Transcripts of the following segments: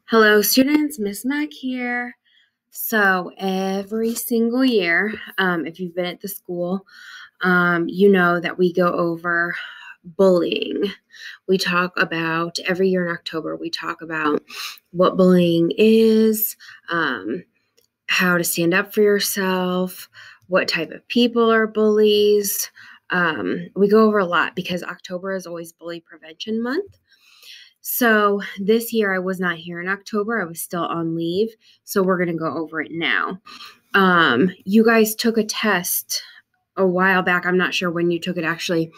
Hello, students. Miss Mac here. So every single year, if you've been at the school, you know that we go over bullying. We talk about every year in October, we talk about what bullying is, how to stand up for yourself, what type of people are bullies. We go over a lot because October is always Bully Prevention Month. So this year I was not here in October. I was still on leave. So we're going to go over it now. You guys took a test a while back. I'm not sure when you took it actually.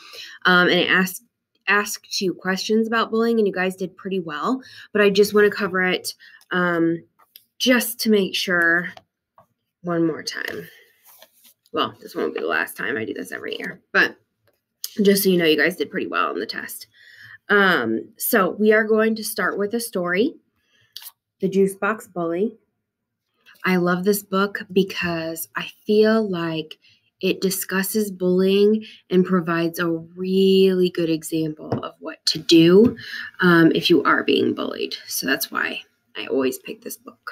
And it asked you questions about bullying, and you guys did pretty well. But I just want to cover it just to make sure one more time. Well, this won't be the last time. I do this every year. But just so you know, you guys did pretty well on the test. So we are going to start with a story, The Juicebox Bully. I love this book because I feel like it discusses bullying and provides a really good example of what to do if you are being bullied. So that's why I always pick this book.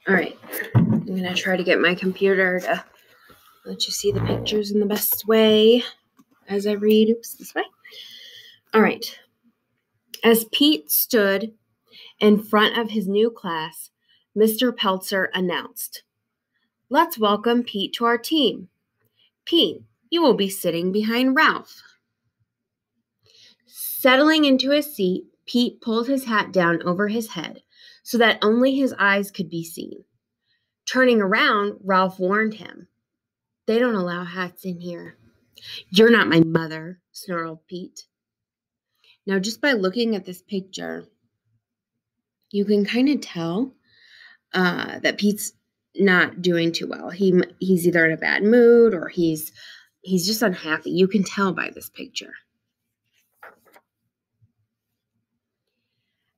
All right, I'm going to try to get my computer to let you see the pictures in the best way as I read. Oops, this way. All right. As Pete stood in front of his new class, Mr. Peltzer announced, "Let's welcome Pete to our team. Pete, you will be sitting behind Ralph." Settling into his seat, Pete pulled his hat down over his head so that only his eyes could be seen. Turning around, Ralph warned him, "They don't allow hats in here." "You're not my mother," snarled Pete. Now, just by looking at this picture, you can kind of tell that Pete's not doing too well. He's either in a bad mood or he's just unhappy. You can tell by this picture.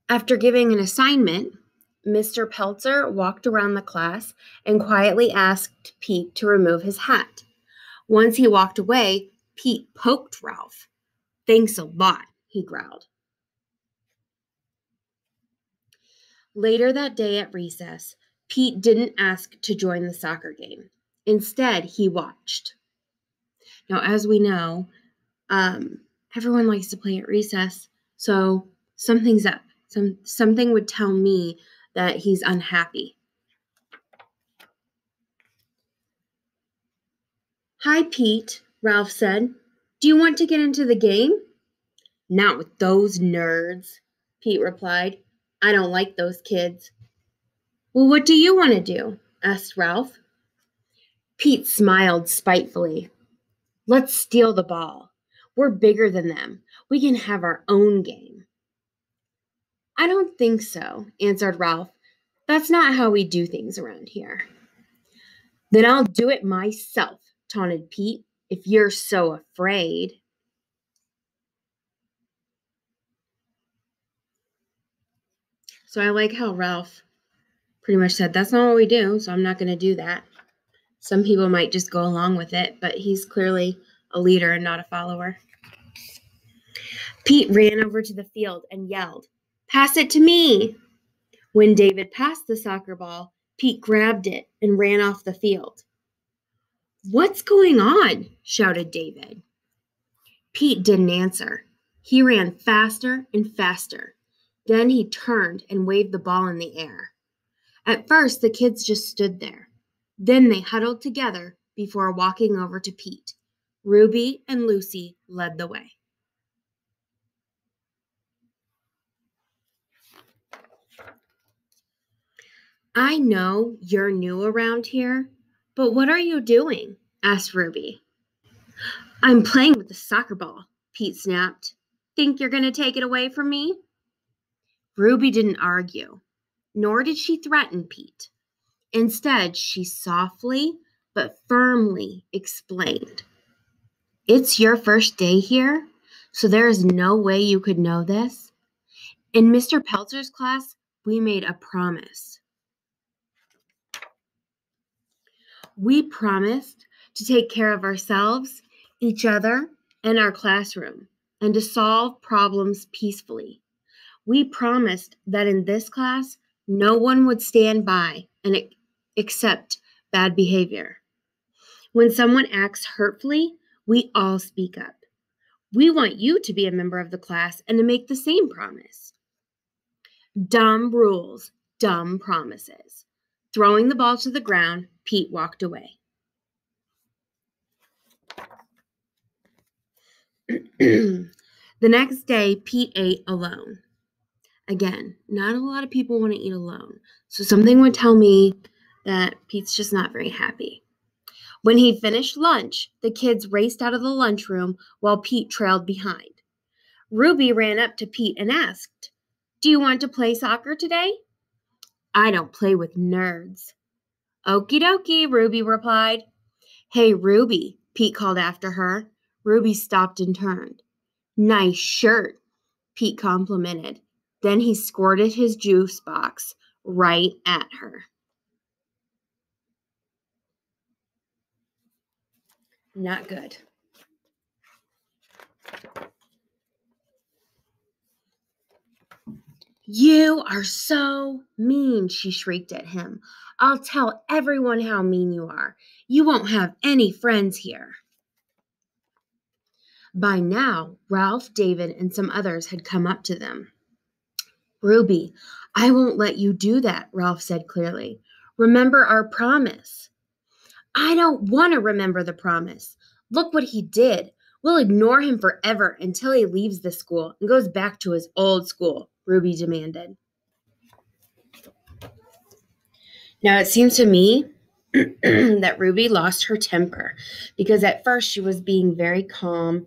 After giving an assignment, Mr. Peltzer walked around the class and quietly asked Pete to remove his hat. Once he walked away, Pete poked Ralph. "Thanks a lot," he growled. Later that day at recess, Pete didn't ask to join the soccer game. Instead, he watched. Now, as we know, everyone likes to play at recess, so something's up. Something would tell me that he's unhappy. "Hi, Pete," Ralph said. "Do you want to get into the game?" "Not with those nerds," Pete replied. "I don't like those kids." "Well, what do you want to do?" asked Ralph. Pete smiled spitefully. "Let's steal the ball. We're bigger than them. We can have our own game." "I don't think so," answered Ralph. "That's not how we do things around here." "Then I'll do it myself," taunted Pete, "if you're so afraid." So I like how Ralph pretty much said, "That's not what we do, so I'm not going to do that." Some people might just go along with it, but he's clearly a leader and not a follower. Pete ran over to the field and yelled, "Pass it to me." When David passed the soccer ball, Pete grabbed it and ran off the field. "What's going on?" shouted David. Pete didn't answer. He ran faster and faster. Then he turned and waved the ball in the air. At first, the kids just stood there. Then they huddled together before walking over to Pete. Ruby and Lucy led the way. "I know you're new around here, but what are you doing?" asked Ruby. "I'm playing with the soccer ball," Pete snapped. "Think you're going to take it away from me?" Ruby didn't argue, nor did she threaten Pete. Instead, she softly but firmly explained, "It's your first day here, so there is no way you could know this. In Mr. Peltzer's class, we made a promise. We promised to take care of ourselves, each other, and our classroom. and to solve problems peacefully. We promised that in this class, no one would stand by and accept bad behavior. When someone acts hurtfully, we all speak up. We want you to be a member of the class and to make the same promise. Dumb rules, dumb promises. Throwing the ball to the ground, Pete walked away. The next day, Pete ate alone. Again, not a lot of people want to eat alone, so something would tell me that Pete's just not very happy. When he finished lunch, the kids raced out of the lunchroom while Pete trailed behind. Ruby ran up to Pete and asked, "Do you want to play soccer today?" "I don't play with nerds." "Okie dokie," Ruby replied. "Hey, Ruby," Pete called after her. Ruby stopped and turned. "Nice shirt," Pete complimented. Then he squirted his juice box right at her. Not good. "You are so mean," she shrieked at him. "I'll tell everyone how mean you are. You won't have any friends here." By now, Ralph, David, and some others had come up to them. "Ruby, I won't let you do that," Ralph said clearly. "Remember our promise." "I don't want to remember the promise. Look what he did. We'll ignore him forever until he leaves the school and goes back to his old school," Ruby demanded. Now, it seems to me that Ruby lost her temper because at first she was being very calm,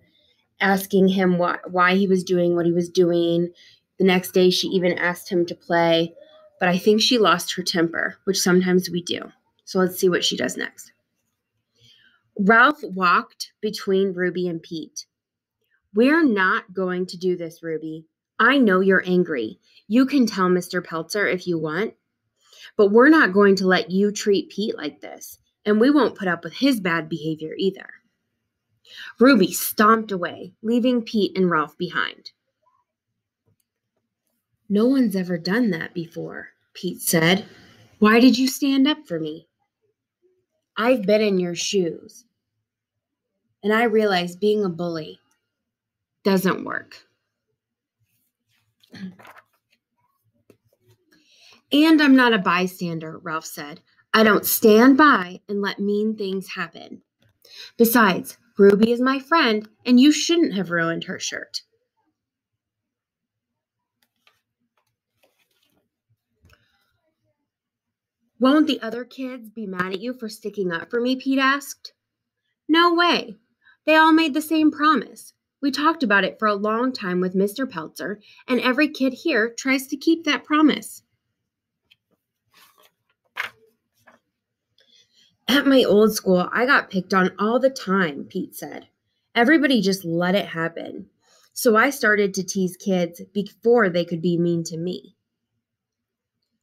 asking him why he was doing what he was doing. The next day, she even asked him to play. But I think she lost her temper, which sometimes we do. So let's see what she does next. Ralph walked between Ruby and Pete. "We're not going to do this, Ruby. I know you're angry. You can tell Mr. Peltzer if you want. But we're not going to let you treat Pete like this, and we won't put up with his bad behavior either." Ruby stomped away, leaving Pete and Ralph behind. "No one's ever done that before," Pete said. "Why did you stand up for me?" "I've been in your shoes, and I realize being a bully doesn't work." "And I'm not a bystander," Ralph said. "I don't stand by and let mean things happen. Besides, Ruby is my friend, and you shouldn't have ruined her shirt." "Won't the other kids be mad at you for sticking up for me?" Pete asked. "No way. They all made the same promise. We talked about it for a long time with Mr. Peltzer, and every kid here tries to keep that promise." "At my old school, I got picked on all the time," Pete said. "Everybody just let it happen. So I started to tease kids before they could be mean to me."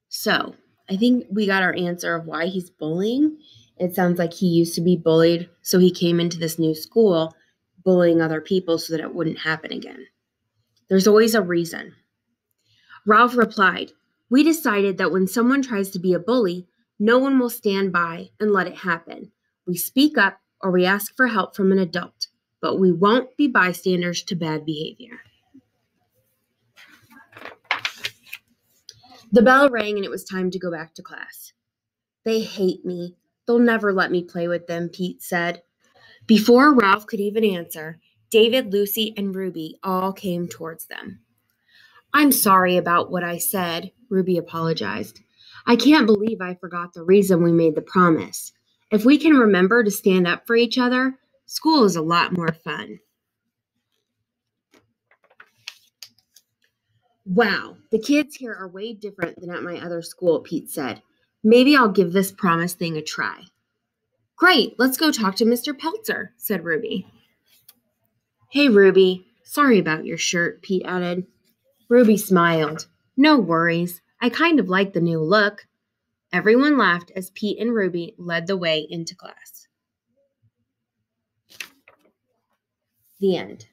So I think we got our answer of why he's bullying. It sounds like he used to be bullied, so he came into this new school bullying other people so that it wouldn't happen again. There's always a reason. Ralph replied, "We decided that when someone tries to be a bully, no one will stand by and let it happen. We speak up or we ask for help from an adult, but we won't be bystanders to bad behavior." The bell rang and it was time to go back to class. "They hate me. They'll never let me play with them," Pete said. Before Ralph could even answer, David, Lucy, and Ruby all came towards them. "I'm sorry about what I said," Ruby apologized. "I can't believe I forgot the reason we made the promise. If we can remember to stand up for each other, school is a lot more fun." "Wow, the kids here are way different than at my other school," Pete said. "Maybe I'll give this promise thing a try." "Great, let's go talk to Mr. Peltzer," said Ruby. "Hey, Ruby, sorry about your shirt," Pete added. Ruby smiled. "No worries. I kind of like the new look." Everyone laughed as Pete and Ruby led the way into class. The end.